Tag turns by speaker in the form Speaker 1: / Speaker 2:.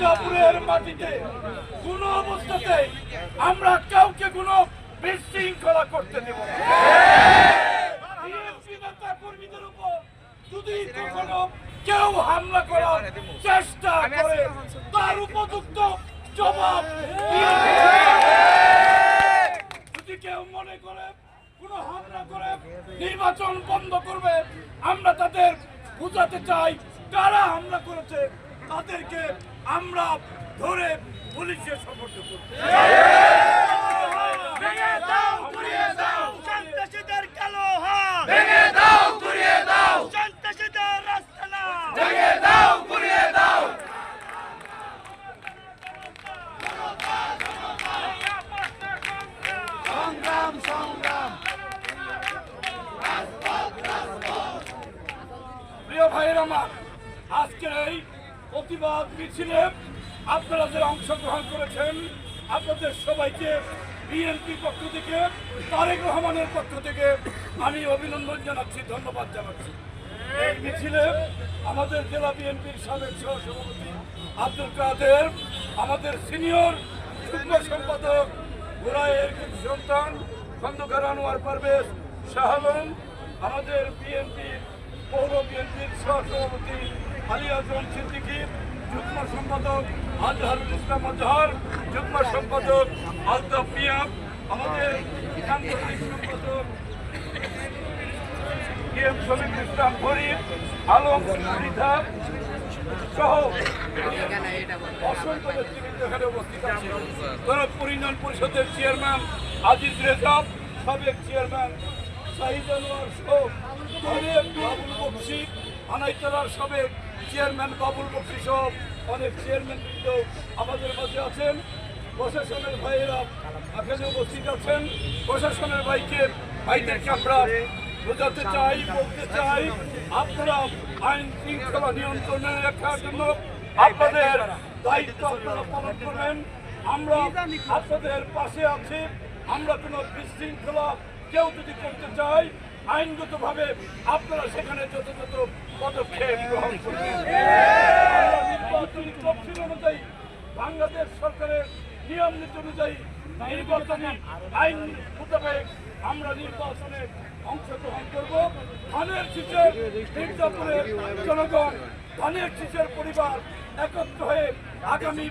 Speaker 1: মির্জাপুরের মাটিতে কোনো অবস্থাতে আমরা কাউকে কোনো বিশৃঙ্খলা করতে দেব না। বিএনপি নেতা কর্মীদের উপর যদি কখনো কেউ হামলা করার চেষ্টা করে তার উপযুক্ত জবাব যদি কেউ মনে করে কোনো হামলা করে নির্বাচন বন্ধ করবে, আমরা তাদের বুঝাতে চাই কারা হামলা করেছে তাদেরকে আমরা ধরে পুলিশের সুপর্দ করব।
Speaker 2: ভেঙে দাও গুড়িয়ে দাও সন্ত্রাসীদের কালো হাত,
Speaker 3: ভেঙে দাও গুড়িয়ে দাও
Speaker 2: সন্ত্রাসীদের রাস্তানা,
Speaker 3: ভেঙে দাও গুড়িয়ে দাও।
Speaker 1: সংগ্রাম সংগ্রাম। প্রিয় ভাইয়ের আমার, আজকের এই প্রতিবাদ মিছিলে আপনারা যে অংশগ্রহণ করেছেন, আপনাদের সবাইকে বিএনপি পক্ষ থেকে, তারেক রহমানের পক্ষ থেকে আমি অভিনন্দন জানাচ্ছি, ধন্যবাদ জানাচ্ছি। এই মিছিলে আমাদের জেলা বিএনপির সাবেক সহসভাপতি আব্দুল কাদের, আমাদের সিনিয়র যুগ্ম সম্পাদক গোড়ায়ের সন্তান খন্দকার আনোয়ার পারভেজ শাহ আলম, আমাদের বিএনপির পৌর বিএনপির সহসভাপতি আলী আজম সিদ্দিকী, যুগ্ম সম্পাদক আজহারুল ইসলাম আজহার, যুগ্ম সম্পাদক আলতাফ মিয়া, আমাদের সাংগঠনিক সম্পাদক এম শফিকুল ইসলাম ফরিদ, আলম রিধা সহ অসংখ্য নেতৃবৃন্দ এখানে উপস্থিত আছেন। দরদপুর ইউনিয়ন পরিষদের চেয়ারম্যান আজিজ রেজা, সাবেক চেয়ারম্যান শাহিদ আনোয়ার সহ বাবুল বক্সি, আনাইতলার সাবেক চেয়ারম্যান বাবুল বক্সি সহ অনেক চেয়ারম্যানবৃন্দ আমাদের মাঝে আছেন। প্রশাসনের ভাইয়েরা এখানে উপস্থিত আছেন। প্রশাসনের ভাইদেরকে আমরা বোঝাতে চাই, বলতে চাই, আপনারা আইন শৃঙ্খলা নিয়ন্ত্রণে রাখার জন্য আপনাদের দায়িত্ব আপনারা পালন করবেন। আমরা আপনাদের পাশে আছি। আমরা কোনো বিশৃঙ্খলা কেউ যদি করতে চাই, আইনগতভাবে আপনারা সেখানে যথাযথ পদক্ষেপ গ্রহণ করবেন। নির্বাচনী তফসিল অনুযায়ী, বাংলাদেশ সরকারের নিয়ম নীতি অনুযায়ী নির্বাচনী আইন মোতাবেক আমরা নির্বাচনে অংশগ্রহণ করব। ধানের শীষের মির্জাপুরের জনগণ, ধানের শীষের পরিবার একত্র হয়ে আগামী